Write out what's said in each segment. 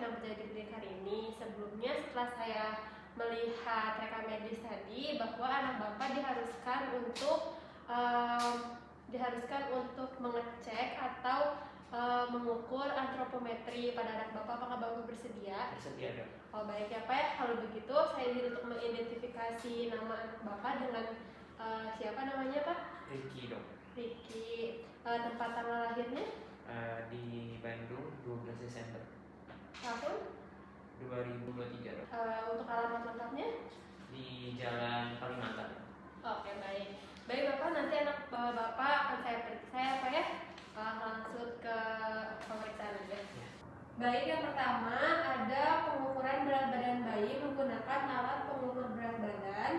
senang berjaya di klinik hari ini. Sebelumnya setelah saya melihat rekam medis tadi bahwa anak Bapak diharuskan untuk mengecek atau mengukur antropometri pada anak Bapak. Apakah Bapak bersedia? Bersedia, Dok. Oh baik ya Pak ya. Kalau begitu saya ingin untuk mengidentifikasi nama anak Bapak dengan siapa namanya Pak? Ricky, Dok. Ricky. Tempat tanggal lahirnya? Di Bandung 12 Desember Tahun? 2023, Dok. Untuk alamat lengkapnya? Di Jalan Kalimantan. Oke baik. Baik Bapak, nanti anak Bapak akan saya periksa ya Pak ya. Langsung ke pemeriksaan aja. Ya. Baik, yang pertama ada pengukuran berat badan bayi menggunakan alat pengukur berat badan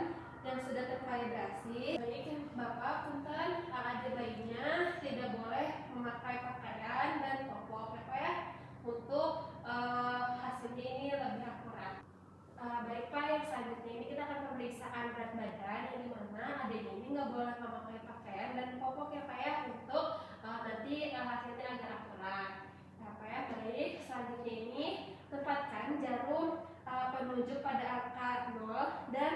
yang sudah terkalibrasi. Baik, yang Bapak punten adik bayinya tidak boleh memakai pakaian dan popok ya Pak ya, untuk hasilnya ini lebih akurat. Baik Pak, yang selanjutnya ini kita akan pemeriksaan berat badan yang dimana adiknya ini nggak boleh memakai pakaian dan popok ya Pak ya, untuk nanti hasilnya agar akurat. Nah Pak ya, baik, selanjutnya ini tempatkan jarum penunjuk pada angka 0 dan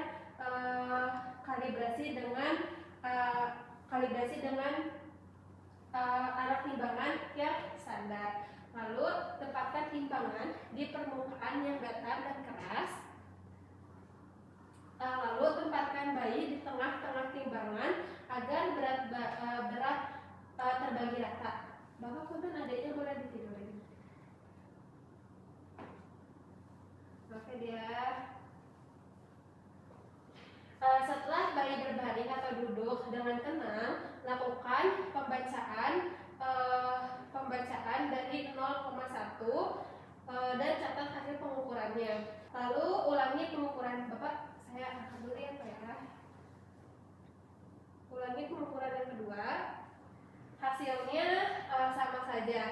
kalibrasi dengan alat timbangan yang standar. Lalu tempatkan timbangan di permukaan yang datar dan keras. Lalu tempatkan bayi di tengah-tengah timbangan agar berat terbagi rata. Bapak punten adiknya boleh ditidurin. Oke dia. Setelah bayi berbaring atau duduk dengan tenang, lakukan pembacaan dari 0,1 dan catat hasil pengukurannya. Lalu ulangi pengukuran. Bapak, saya angkat dulu ya Pak ya. Ulangi pengukuran yang kedua. Hasilnya sama saja.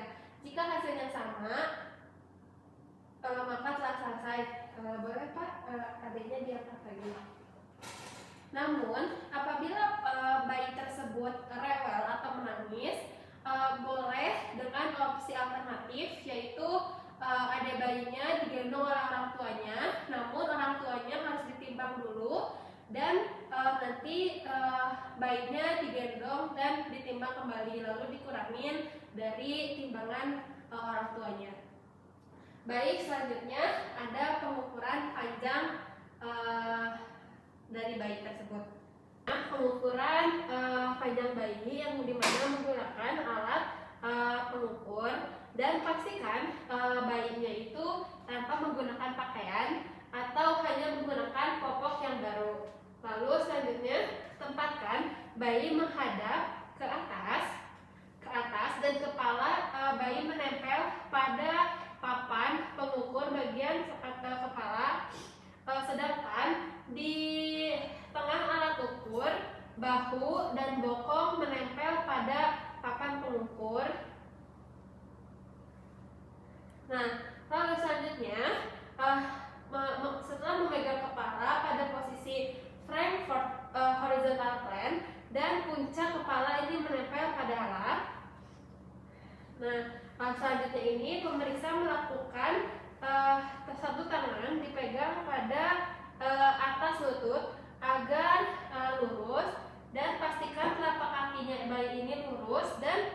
Jika hasilnya sama, maka telah selesai. Boleh Pak, adiknya diangkat lagi. Namun, apabila bayi tersebut rewel atau menangis, boleh dengan opsi alternatif, yaitu adik bayinya digendong oleh orang tuanya, namun orang tuanya harus ditimbang dulu dan nanti bayinya digendong dan ditimbang kembali, lalu dikurangin dari timbangan orang tuanya. Baik, selanjutnya ada pengukuran panjang dari bayi tersebut. Nah, pengukuran panjang bayi yang dimana menggunakan alat pengukur, dan pastikan bayinya itu tanpa menggunakan pakaian atau hanya menggunakan popok yang baru. Lalu selanjutnya tempatkan bayi menghadap ke atas dan kepala bayi menempel pada papan pengukur bagian kepala, sedangkan di tengah alat ukur bahu dan bokong menempel pada papan pengukur. Nah, lalu selanjutnya setelah memegang kepala pada posisi Frankfurt horizontal plane dan puncak kepala ini menempel pada alat. Nah, selanjutnya ini pemeriksa melakukan satu tangan dipegang pada atas lutut agar lurus, dan pastikan telapak kakinya bayi ini lurus dan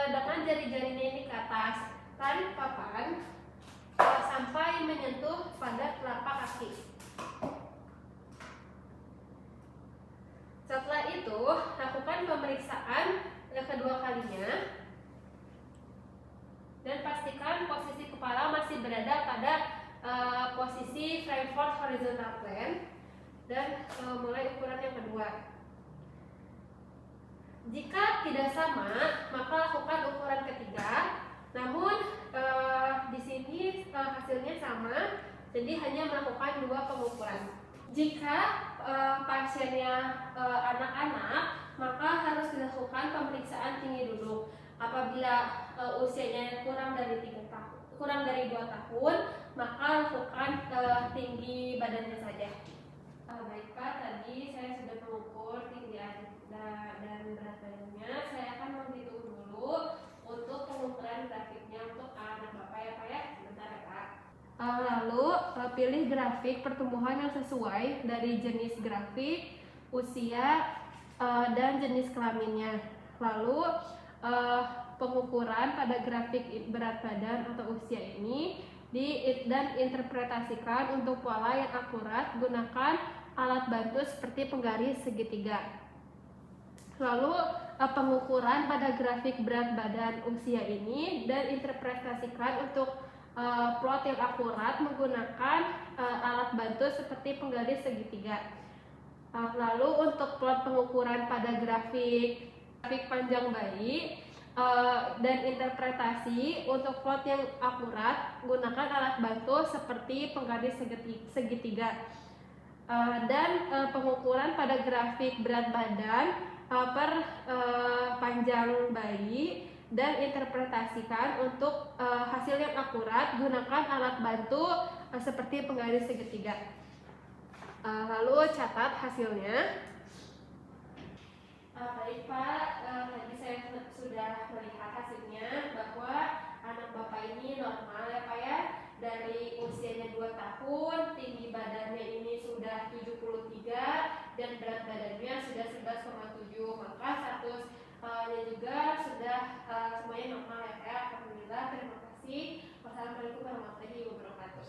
dengan jari-jarinya ini ke atas. Tarik papan sampai menyentuh pada telapak kaki. Setelah itu, lakukan pemeriksaan kedua kalinya dan pastikan posisi kepala masih berada pada posisi Frankfurt horizontal plane, dan mulai ukuran yang kedua. Jika tidak sama, maka lakukan ukuran ketiga. Namun di sini hasilnya sama, jadi hanya melakukan dua pengukuran. Jika pasiennya anak-anak, maka harus dilakukan pemeriksaan tinggi duduk. Apabila usianya kurang dari 2 tahun, maka lakukan tinggi badannya saja. Baik Pak, tadi saya sudah mengukur tinggi dan berat badannya. Saya akan menghitung dulu untuk pengukuran grafiknya untuk anak Bapak ya Pak ya. Sebentar ya Pak. pilih grafik pertumbuhan yang sesuai dari jenis grafik, usia, dan jenis kelaminnya. Lalu pengukuran pada grafik berat badan atau usia ini dan interpretasikan untuk pola yang akurat gunakan alat bantu seperti penggaris segitiga. Lalu pengukuran pada grafik berat badan usia ini dan interpretasikan untuk plot yang akurat menggunakan alat bantu seperti penggaris segitiga. Lalu untuk plot pengukuran pada grafik panjang bayi dan interpretasi untuk plot yang akurat gunakan alat bantu seperti penggaris segitiga. Dan pengukuran pada grafik berat badan per panjang bayi dan interpretasikan untuk hasil yang akurat gunakan alat bantu seperti penggaris segitiga. Lalu catat hasilnya. Baik Pak, tadi saya sudah melihat hasilnya bahwa anak Bapak ini normal ya Pak ya. Dari usianya 2 tahun, tinggi badannya ini sudah 73 dan berat badannya sudah 11,7. Maka statusnya juga sudah semuanya normal ya Pak. Alhamdulillah, terima kasih. Wassalamualaikum warahmatullahi wabarakatuh.